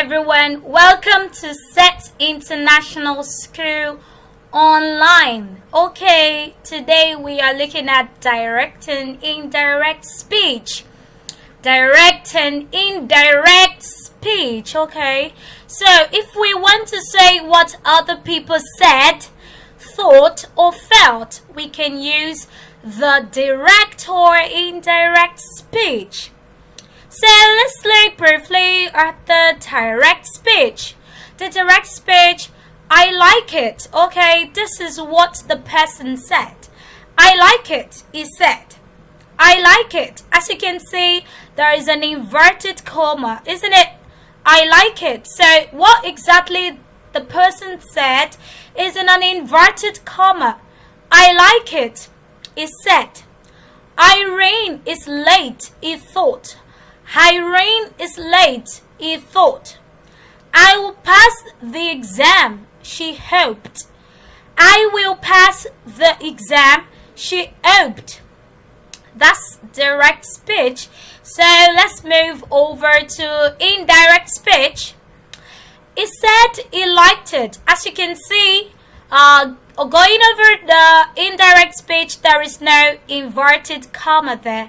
everyone. Welcome to Set International School Online. Okay, today we are looking at direct and indirect speech. Direct and indirect speech. Okay, so if we want to say what other people said, thought, or felt, we can use the direct or indirect speech. So let's look briefly at the direct speech. The direct speech, I like it. Okay, this is what the person said. I like it, he said. I like it. As you can see, there is an inverted comma, isn't it? I like it. So what exactly the person said is in an inverted comma. I like it, he said. Irene is late, he thought. Irene is late, he thought. I will pass the exam, she hoped. I will pass the exam, she hoped. That's direct speech. So let's move over to indirect speech. He said he liked it. As you can see, going over the indirect speech, there is no inverted comma there.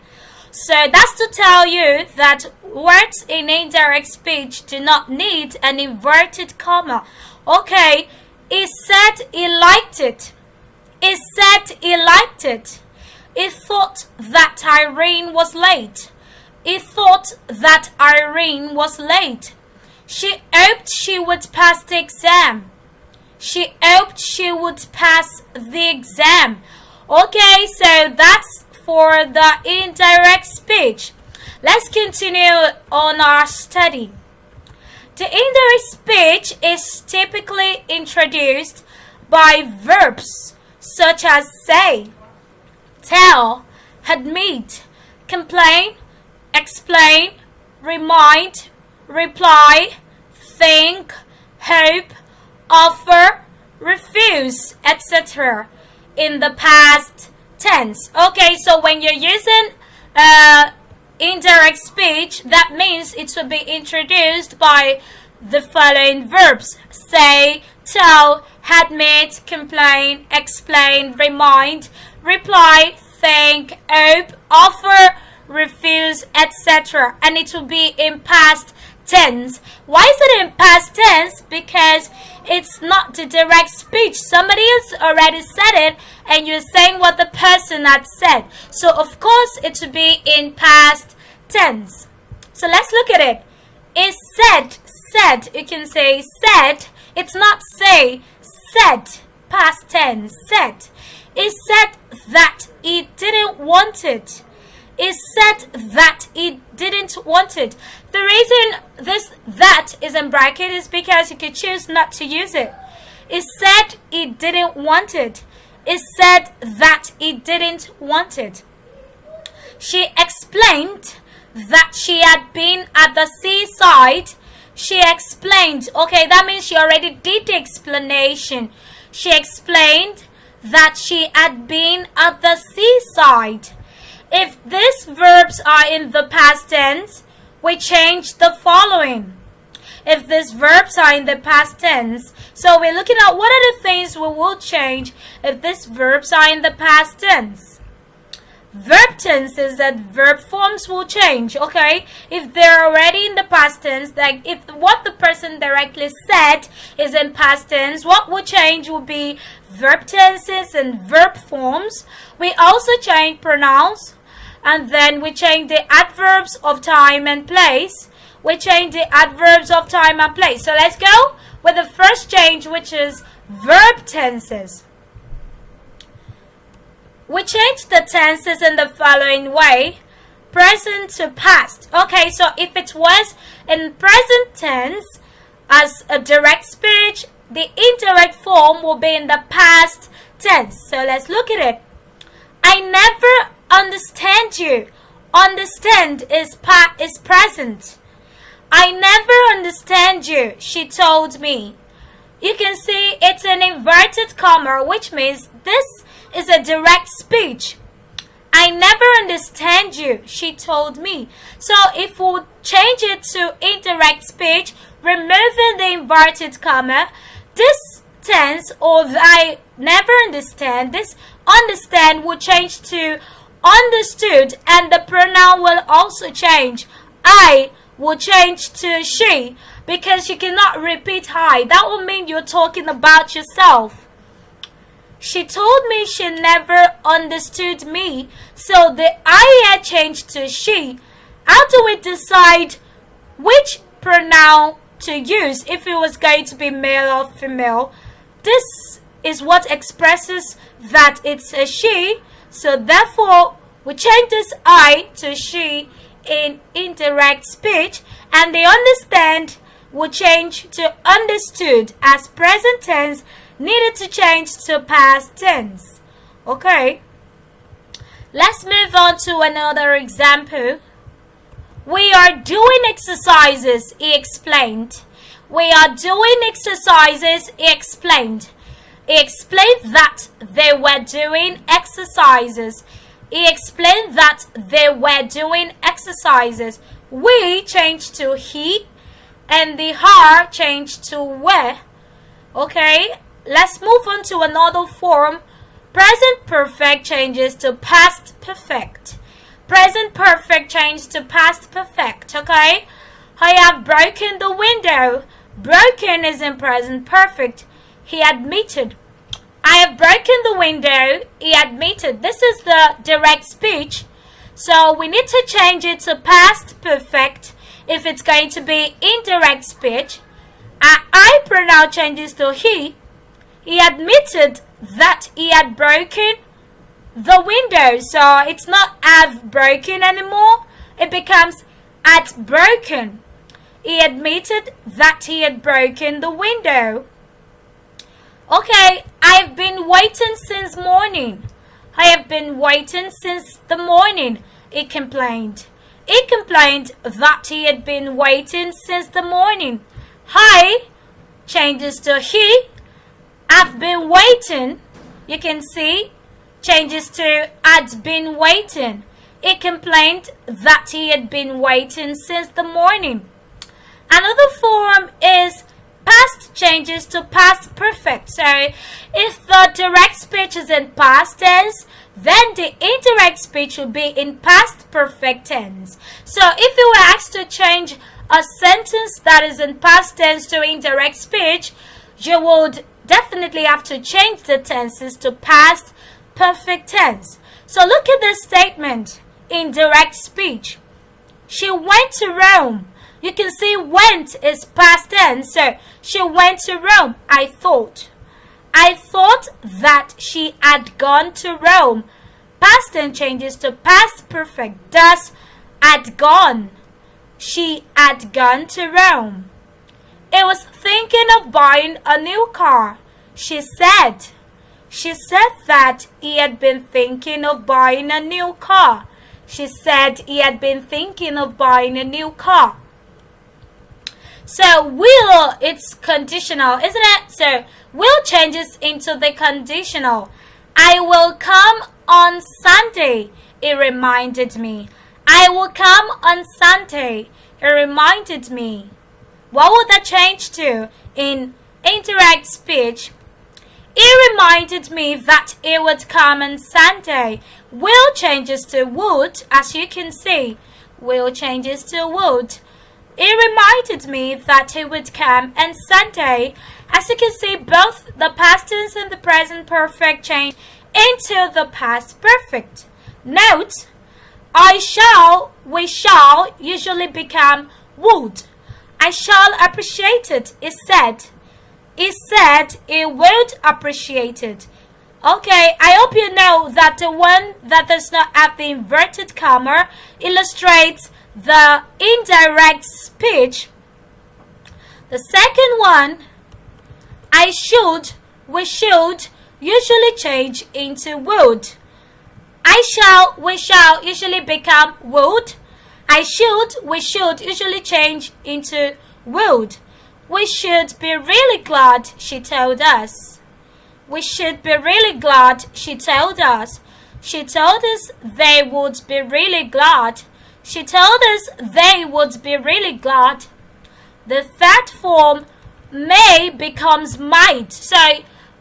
So that's to tell you that words in indirect speech do not need an inverted comma. Okay, he said he liked it. He said he liked it. He thought that Irene was late. He thought that Irene was late. She hoped she would pass the exam. She hoped she would pass the exam. Okay, so that's for the indirect speech. Let's continue on our study. The indirect speech is typically introduced by verbs such as say, tell, admit, complain, explain, remind, reply, think, hope, offer, refuse, etc. in the past tense. Okay, so when you're using indirect speech, that means it will be introduced by the following verbs: say, tell, admit, complain, explain, remind, reply, think, hope, offer, refuse, etc. And it will be in past tense. Why is it in past tense? Because it's not the direct speech. Somebody else already said it and you're saying what the person had said. So of course it should be in past tense. So let's look at it. It said, you can say said. It's not say, said, past tense, said. It said that he didn't want it. It said that he didn't want it. The reason this that is in bracket is because you could choose not to use it. It said he didn't want it. It said that he didn't want it. She explained that she had been at the seaside. She explained. Okay, that means she already did the explanation. She explained that she had been at the seaside. If these verbs are in the past tense, we change the following. If these verbs are in the past tense, so we're looking at what are the things we will change if these verbs are in the past tense. Verb tenses and verb forms will change, okay? If they're already in the past tense, like if what the person directly said is in past tense, what will change will be verb tenses and verb forms. We also change pronouns. And then we change the adverbs of time and place. We change the adverbs of time and place. So let's go with the first change, which is verb tenses. We change the tenses in the following way. Present to past. Okay, so if it was in present tense as a direct speech, the indirect form will be in the past tense. So let's look at it. I never understand you. Understand is present. I never understand you, she told me. You can see it's an inverted comma, which means this is a direct speech. I never understand you, she told me. So if we change it to indirect speech, removing the inverted comma, this tense or I never understand, this understand will change to understood, and the pronoun will also change. I will change to she, because you cannot repeat I. That will mean you're talking about yourself. She told me she never understood me, so the I had changed to she. How do we decide which pronoun to use if it was going to be male or female? This is what expresses that it's a she, so therefore we change this I to she in indirect speech, and the understand will change to understood, as present tense needed to change to past tense. Okay, let's move on to another example. We are doing exercises, he explained. We are doing exercises, he explained. He explained that they were doing exercises. He explained that they were doing exercises. We changed to he, and the her changed to were. Okay, let's move on to another form. Present perfect changes to past perfect. Present perfect changes to past perfect. Okay, I have broken the window. Broken is in present perfect. He admitted. I have broken the window. He admitted. This is the direct speech, so we need to change it to past perfect if it's going to be indirect speech. I pronoun changes to he. He admitted that he had broken the window, so it's not have broken anymore. It becomes had broken. He admitted that he had broken the window. Okay, I've been waiting since morning. I have been waiting since the morning, he complained. He complained that he had been waiting since the morning. I changes to he. I've been waiting. You can see changes to had been waiting. He complained that he had been waiting since the morning. Another form is past changes to past perfect. So if the direct speech is in past tense, then the indirect speech will be in past perfect tense. So if you were asked to change a sentence that is in past tense to indirect speech, you would definitely have to change the tenses to past perfect tense. So look at this statement in direct speech. She went to Rome. You can see went is past tense, so she went to Rome. I thought that she had gone to Rome. Past tense changes to past perfect. Thus, had gone. She had gone to Rome. He was thinking of buying a new car. She said that he had been thinking of buying a new car. She said he had been thinking of buying a new car. So will, it's conditional, isn't it? So will changes into the conditional. I will come on Sunday, it reminded me. I will come on Sunday, it reminded me. What would that change to in indirect speech? It reminded me that it would come on Sunday. Will changes to would, as you can see. Will changes to would. It reminded me that it would come on Sunday. As you can see, both the past tense and the present perfect change into the past perfect. Note, we shall usually become would. I shall appreciate it, it said. He said he would appreciate it. Okay, I hope you know that the one that does not have the inverted comma illustrates the indirect speech. The second one, we should usually change into would. We shall usually become would. We should usually change into would. We should be really glad, she told us. We should be really glad, she told us. She told us they would be really glad. She told us they would be really glad. the third form may becomes might. So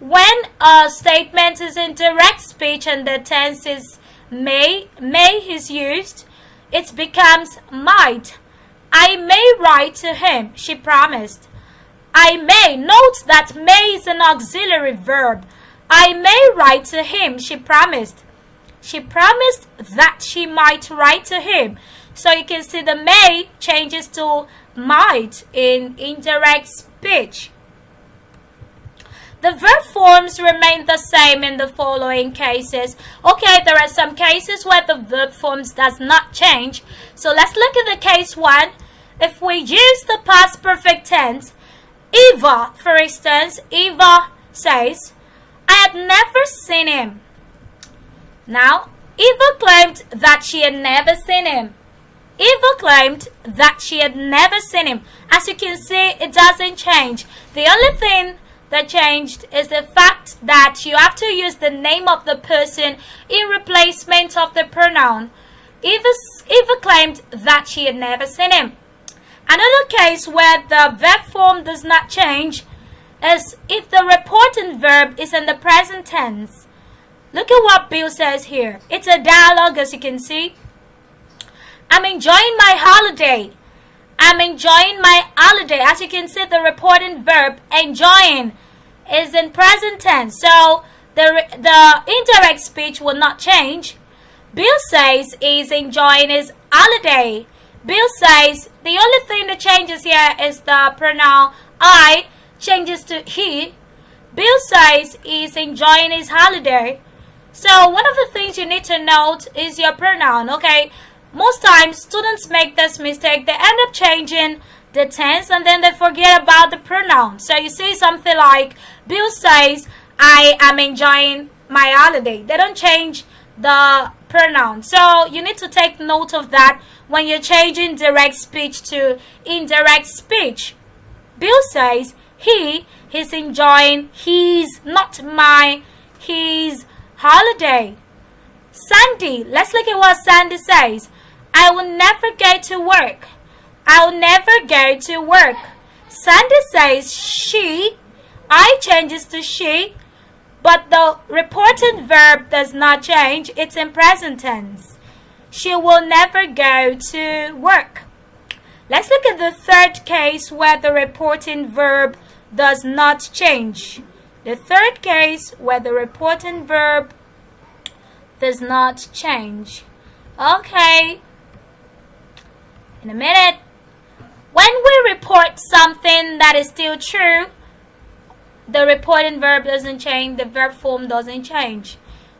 when a statement is in direct speech and the tense is may is used, it becomes might. I may write to him, she promised. I may. Note that may is an auxiliary verb. I may write to him, she promised. She promised that she might write to him. So you can see the may changes to might in indirect speech. The verb forms remain the same in the following cases. Okay, there are some cases where the verb forms does not change. So let's look at the case 1. If we use the past perfect tense, Eva, for instance, Eva says, I had never seen him. Now, Eva claimed that she had never seen him. Eva claimed that she had never seen him. As you can see, it doesn't change. The only thing that changed is the fact that you have to use the name of the person in replacement of the pronoun. Eva claimed that she had never seen him. Another case where the verb form does not change is if the reporting verb is in the present tense. Look at what Bill says here. It's a dialogue, as you can see. I'm enjoying my holiday. I'm enjoying my holiday. As you can see, the reporting verb enjoying is in present tense. So the indirect speech will not change. Bill says he's enjoying his holiday. Bill says the only thing that changes here is the pronoun I changes to he. Bill says he's enjoying his holiday. So one of the things you need to note is your pronoun, okay? Most times students make this mistake. They end up changing the tense and then they forget about the pronoun. So you see something like Bill says, I am enjoying my holiday. They don't change the pronoun. So you need to take note of that when you're changing direct speech to indirect speech. Bill says he's enjoying his, not my, his holiday. Sandy, let's look at what Sandy says. I will never go to work. I will never go to work. Sandy says she. I changes to she, but the reported verb does not change. It's in present tense. She will never go to work. Let's look at the third case where the reporting verb does not change. The third case where the reporting verb does not change. Okay. In a minute. When we report something that is still true, the reporting verb doesn't change, the verb form doesn't change.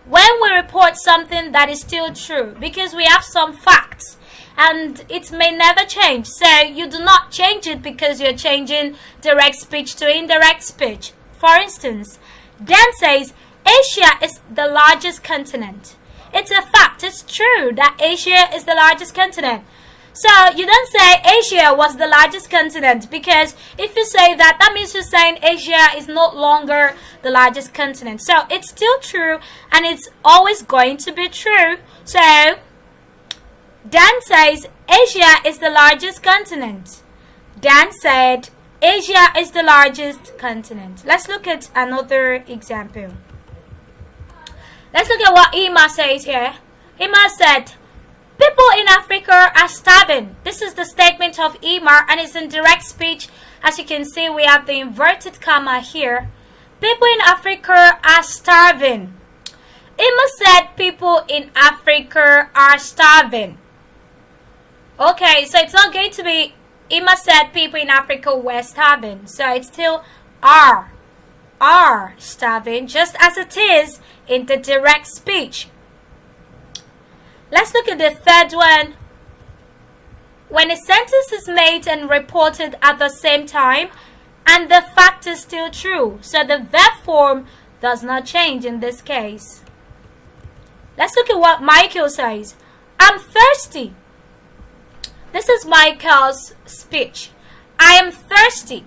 When we report something that is still true, because we have some facts and it may never change, so you do not change it because you're changing direct speech to indirect speech. For instance, Dan says Asia is the largest continent. It's a fact, it's true that Asia is the largest continent. So you don't say Asia was the largest continent, because if you say that, that means you're saying Asia is no longer the largest continent. So it's still true and it's always going to be true. So Dan says Asia is the largest continent. Dan said Asia is the largest continent. Let's look at another example. Let's look at what Ima says here. Ima said, people in Africa are starving. This is the statement of Ima and it's in direct speech. As you can see, we have the inverted comma here. People in Africa are starving. Ima said people in Africa are starving. Okay, so it's not going to be Ima said people in Africa were starving. So it's still are starving, just as it is in the direct speech. Let's look at the third one. When a sentence is made and reported at the same time and the fact is still true, so the verb form does not change in this case. Let's look at what Michael says. I'm thirsty. This is Michael's speech. I am thirsty.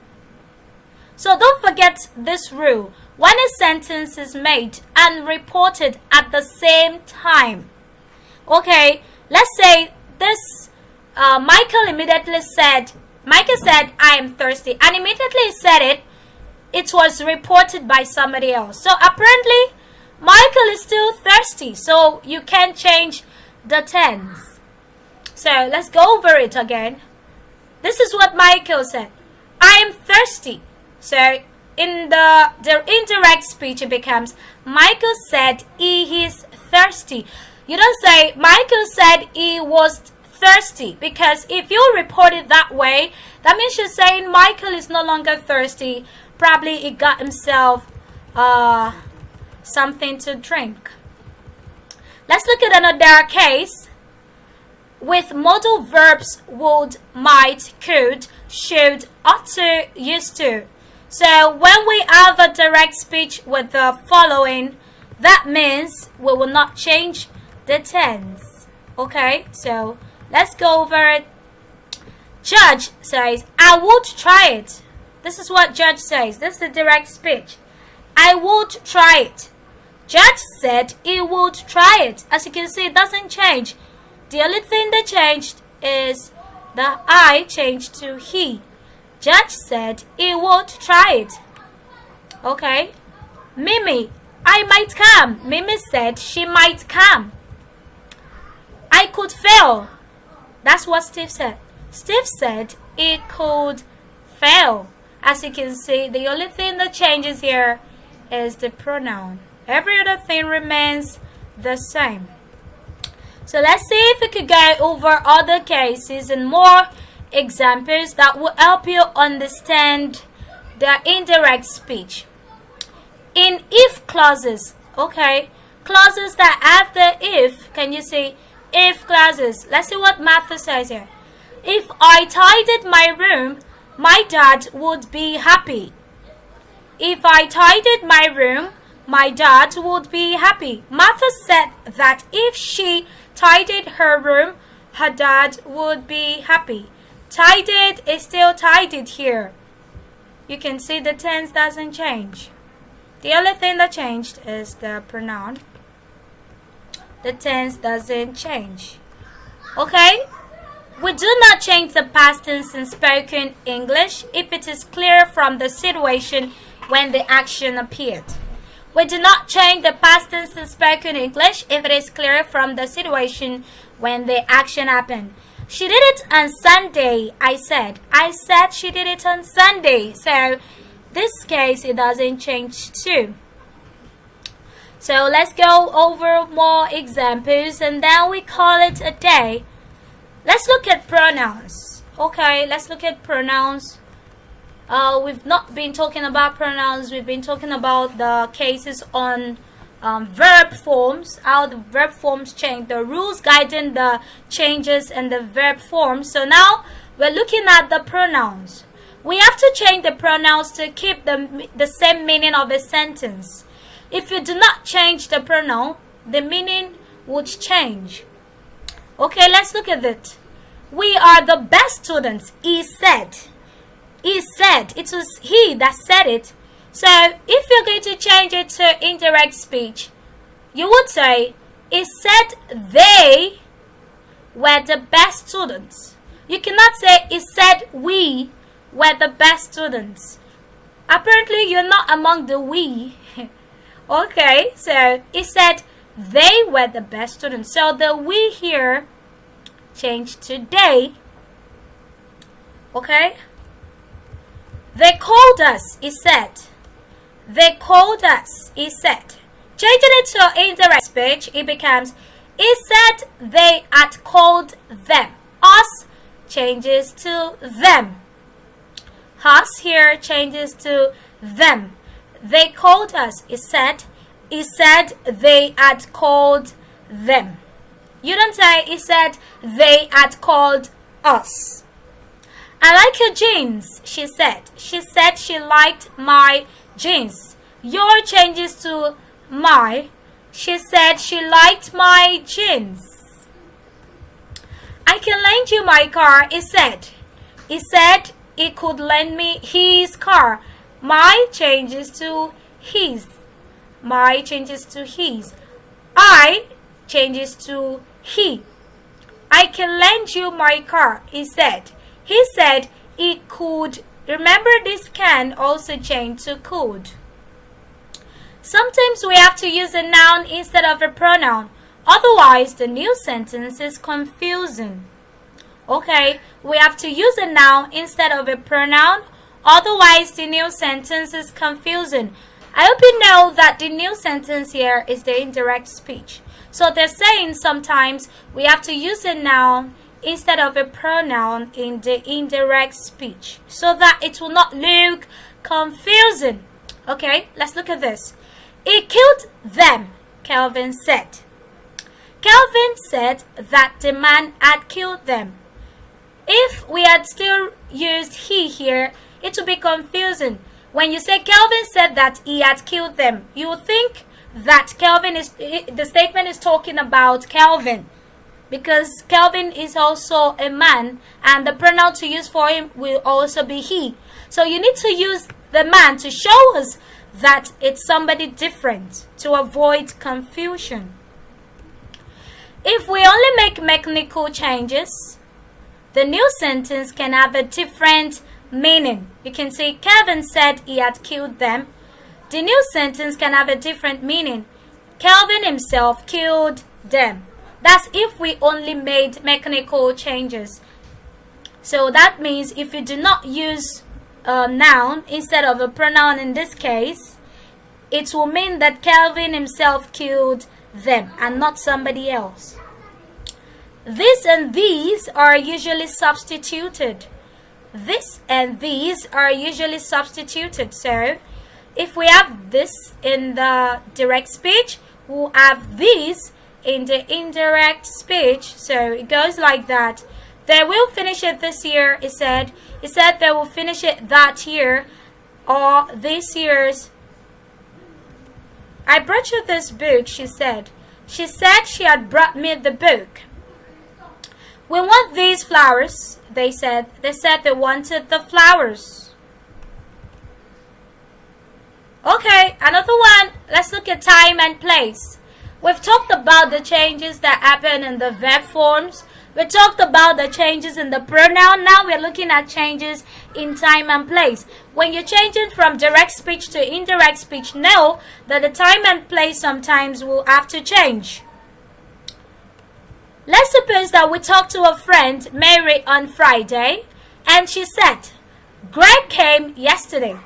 So don't forget this rule. When a sentence is made and reported at the same time. Okay, let's say this Michael immediately said, Michael said, I am thirsty. And immediately he said it, it was reported by somebody else. So apparently, Michael is still thirsty. So you can change the tense. So let's go over it again. This is what Michael said. I am thirsty. So in the indirect speech, it becomes Michael said he is thirsty. You don't say Michael said he was thirsty, because if you report it that way, that means you're saying Michael is no longer thirsty. Probably he got himself something to drink. Let's look at another case with modal verbs would, might, could, should, ought to, used to. So when we have a direct speech with the following, that means we will not change the tense. Okay, so let's go over it. Judge says, I would try it. This is what judge says. This is the direct speech. I would try it. Judge said he would try it. As you can see, it doesn't change. The only thing that changed is the I changed to he. Judge said he would try it. Okay. Mimi, I might come. Mimi said she might come. I could fail. That's what Steve said. Steve said he could fail. As you can see, the only thing that changes here is the pronoun. Every other thing remains the same. So let's see if we could go over other cases and more examples that will help you understand the indirect speech. In if clauses, okay, clauses that have the if, can you see if clauses? Let's see what Martha says here. If I tidied my room, my dad would be happy. If I tidied my room, my dad would be happy. Martha said that if she tidied her room, her dad would be happy. Tidied is still tidied here. You can see the tense doesn't change. The only thing that changed is the pronoun. The tense doesn't change. Okay? We do not change the past tense in spoken English if it is clear from the situation when the action appeared. We do not change the past tense in spoken English if it is clear from the situation when the action happened. She did it on Sunday, I said. I said she did it on Sunday. So, this case, it doesn't change too. So, let's go over more examples and then we call it a day. Let's look at pronouns. Okay, let's look at pronouns. We've not been talking about pronouns. We've been talking about the cases on verb forms, how the verb forms change, the rules guiding the changes in the verb forms. So now we're looking at the pronouns. We have to change the pronouns to keep the same meaning of a sentence. If you do not change the pronoun, the meaning would change. Okay, let's look at it. We are the best students, he said. He said. It was he that said it. So, if you're going to change it to indirect speech, you would say, he said they were the best students. You cannot say, he said we were the best students. Apparently, you're not among the we. Okay, so he said they were the best students. So, the we here changed to they. Okay? They called us, he said. They called us, he said. Changing it to indirect speech, it becomes, he said they had called them. Us changes to them. Us here changes to them. They called us, he said. He said they had called them. You don't say, he said they had called us. I like your jeans, she said. She said she liked my jeans. Your changes to my. She said she liked my jeans. I can lend you my car, he said. He said he could lend me his car. My changes to his. My changes to his. I changes to he. I can lend you my car, he said. He said It could. Remember, this can also change to could. Sometimes we have to use a noun instead of a pronoun. Otherwise, the new sentence is confusing. Okay, we have to use a noun instead of a pronoun. Otherwise, the new sentence is confusing. I hope you know that the new sentence here is the indirect speech. So they're saying sometimes we have to use a noun instead of a pronoun in the indirect speech so that it will not look confusing. Okay, let's look at this. He killed them, Kelvin said. Kelvin said that the man had killed them. If we had still used he here, it would be confusing. When you say Kelvin said that he had killed them, you would think that the statement is talking about Kelvin, because Kelvin is also a man and the pronoun to use for him will also be he. So you need to use the man to show us that it's somebody different to avoid confusion. If we only make mechanical changes, the new sentence can have a different meaning. You can say Kelvin said he had killed them. The new sentence can have a different meaning. Kelvin himself killed them. That's if we only made mechanical changes. So that means if you do not use a noun instead of a pronoun in this case, it will mean that Kelvin himself killed them and not somebody else. This and these are usually substituted. This and these are usually substituted. So if we have this in the direct speech, we'll have these in the indirect speech. So it goes like that. They will finish it this year, it said. It said they will finish it that year or this year's. I brought you this book, she said. She said she had brought me the book. We want these flowers, they said. They said they wanted the flowers. Okay, another one. Let's look at time and place. We've talked about the changes that happen in the verb forms. We talked about the changes in the pronoun. Now we're looking at changes in time and place. When you're changing from direct speech to indirect speech, know that the time and place sometimes will have to change. Let's suppose that we talked to a friend, Mary, on Friday, and she said, Greg came yesterday.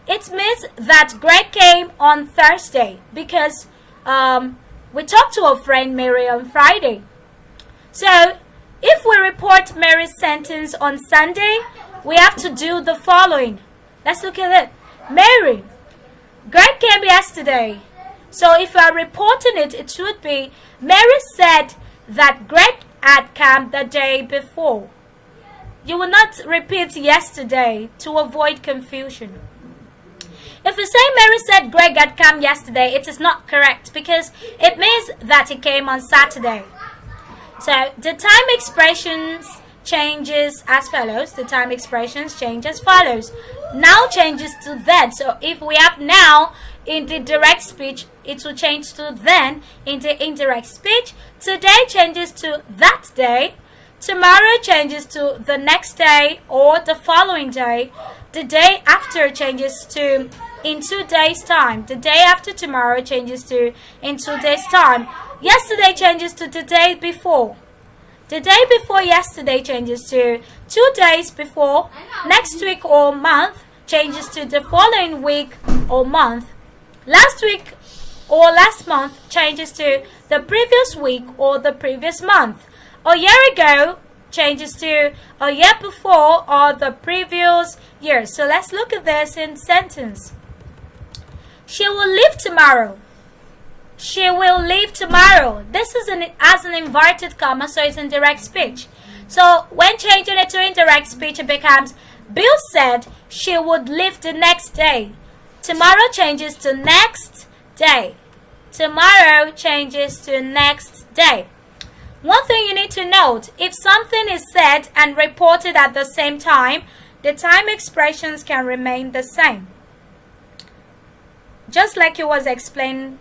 It means that Greg came on Thursday because we talked to a friend, Mary, on Friday. So, if we report Mary's sentence on Sunday, we have to do the following. Let's look at it. Mary, Greg came yesterday. So, if we are reporting it, it should be, Mary said that Greg had come the day before. You will not repeat yesterday to avoid confusion. If you say Mary said Greg had come yesterday, it is not correct because it means that he came on Saturday. So the time expressions changes as follows. The time expressions change as follows. Now changes to then. So if we have now in the direct speech, it will change to then in the indirect speech. Today changes to that day. Tomorrow changes to the next day or the following day. The day after changes to in 2 days' time. The day after tomorrow changes to in 2 days' time. Yesterday changes to the day before. The day before yesterday changes to 2 days before. Next week or month changes to the following week or month. Last week or last month changes to the previous week or the previous month. A year ago changes to a year before or the previous year. So let's look at this in sentence. She will leave tomorrow. She will leave tomorrow. This is as an inverted comma, so it's in direct speech. So when changing it to indirect speech, it becomes Bill said she would leave the next day. Tomorrow changes to next day. Tomorrow changes to next day. One thing you need to note, if something is said and reported at the same time, the time expressions can remain the same. Just like it was explained,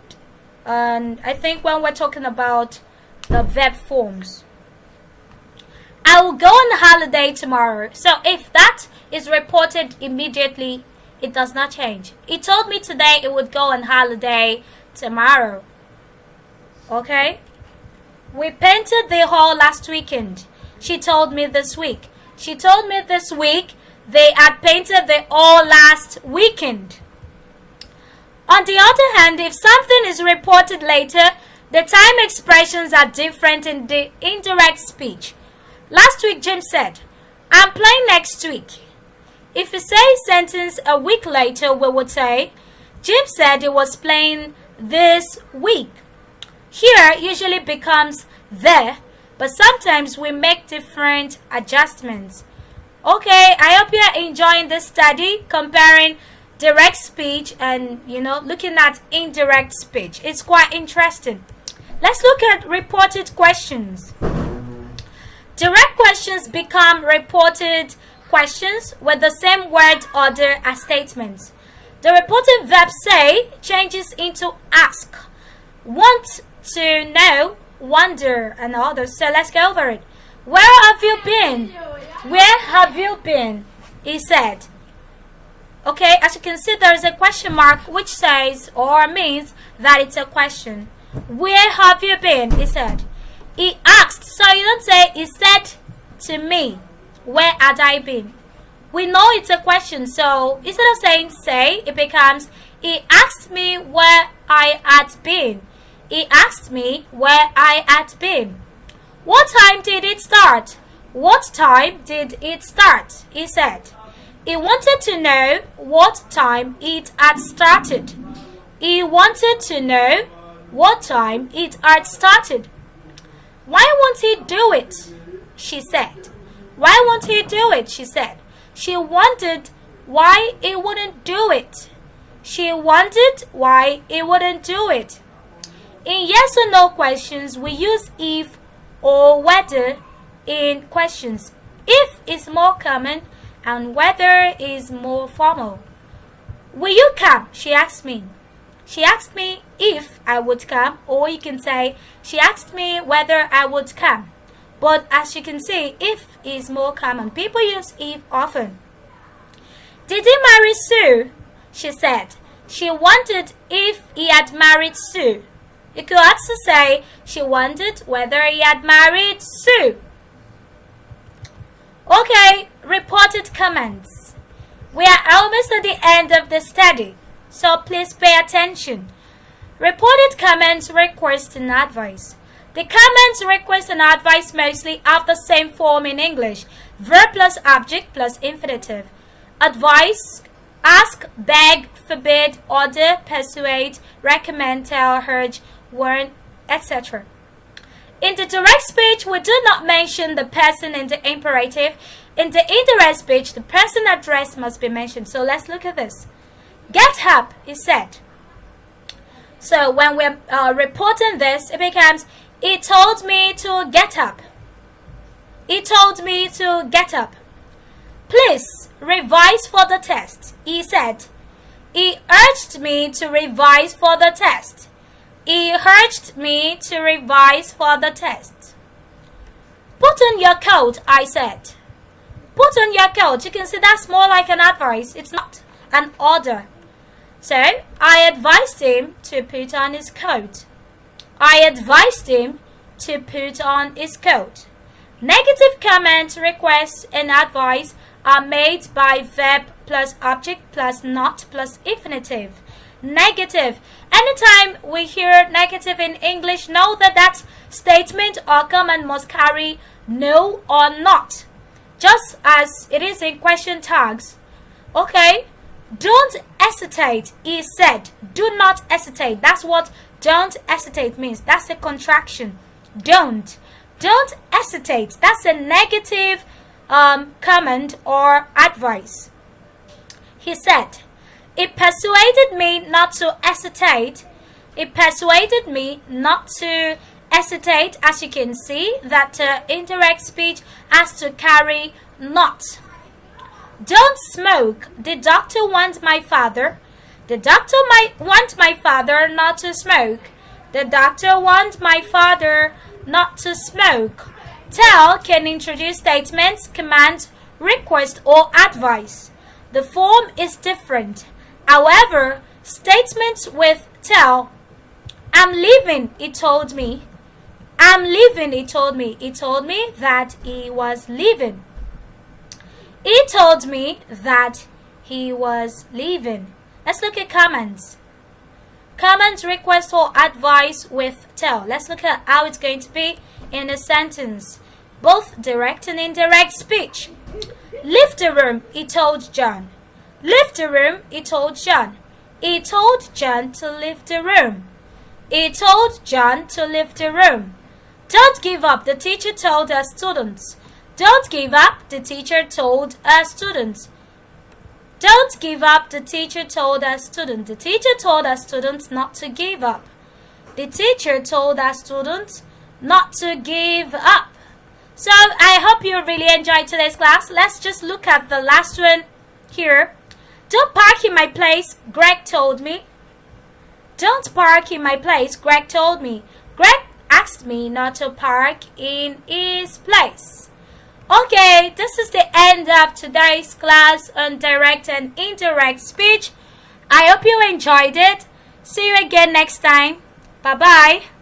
I think when we're talking about the verb forms. I will go on holiday tomorrow. So if that is reported immediately, it does not change. He told me today it would go on holiday tomorrow. Okay? We painted the hall last weekend. She told me this week. She told me this week they had painted the hall last weekend. On the other hand, if something is reported later, the time expressions are different in the indirect speech. Last week, Jim said, I'm playing next week. If you say a sentence a week later, we would say, Jim said he was playing this week. Here usually becomes the, but sometimes we make different adjustments. Okay, I hope you're enjoying this study, comparing direct speech and, looking at indirect speech. It's quite interesting. Let's look at reported questions. Direct questions become reported questions with the same word order as statements. The reported verb say changes into ask, want to know, wonder, and others. So let's go over it. Where have you been? Where have you been? He said. Okay, as you can see, there is a question mark which says or means that it's a question. Where have you been? He said. He asked. So you don't say he said to me, where had I been? We know it's a question, so instead of saying say, it becomes he asked me where I had been. He asked me where I had been. What time did it start? What time did it start? He said. He wanted to know what time it had started. He wanted to know what time it had started. Why won't he do it? She said. Why won't he do it? She said. She wondered why he wouldn't do it. She wondered why he wouldn't do it. In yes or no questions, we use if or whether in questions. If is more common and whether is more formal. Will you come? She asked me. She asked me if I would come, or you can say she asked me whether I would come. But as you can see, if is more common. People use if often. Did he marry Sue? She said. She wondered if he had married Sue. You could also say she wondered whether he had married Sue. Okay, reported comments. We are almost at the end of the study, so please pay attention. Reported comments, request, and advice. The comments, request, and advice mostly have the same form in English. Verb plus object plus infinitive. Advice, ask, beg, forbid, order, persuade, recommend, tell, urge, warn, etc. In the direct speech, we do not mention the person in the imperative. In the indirect speech, the person addressed must be mentioned. So let's look at this. Get up, he said. So when we're reporting this, it becomes, he told me to get up. He told me to get up. Please revise for the test, he said. He urged me to revise for the test. He urged me to revise for the test. Put on your coat, I said. Put on your coat. You can see that's more like an advice. It's not an order. So, I advised him to put on his coat. I advised him to put on his coat. Negative comments, requests, and advice are made by verb plus object plus not plus infinitive. Negative. Anytime we hear negative in English, know that that statement or comment must carry no or not, just as it is in question tags. Okay? Don't hesitate, he said. Do not hesitate. That's what don't hesitate means. That's a contraction. Don't hesitate. That's a negative comment or advice. He said, it persuaded me not to hesitate. It persuaded me not to hesitate. As you can see, that indirect speech has to carry not. Don't smoke. The doctor wants my father. The doctor might want my father not to smoke. The doctor wants my father not to smoke. Tell can introduce statements, commands, request, or advice. The form is different. However, statements with tell, I'm leaving, he told me. I'm leaving, he told me. He told me that he was leaving. He told me that he was leaving. Let's look at commands. Commands, request, or advice with tell. Let's look at how it's going to be in a sentence. Both direct and indirect speech. Leave the room, he told John. Leave the room, he told John. He told John to leave the room. He told John to leave the room. Don't give up, the teacher told her students. Don't give up, the teacher told her students. Don't give up, the teacher told her students. The teacher told her students not to give up. The teacher told her students not to give up. So I hope you really enjoyed today's class. Let's just look at the last one here. Don't park in my place, Greg told me. Don't park in my place, Greg told me. Greg asked me not to park in his place. Okay, this is the end of today's class on direct and indirect speech. I hope you enjoyed it. See you again next time. Bye-bye.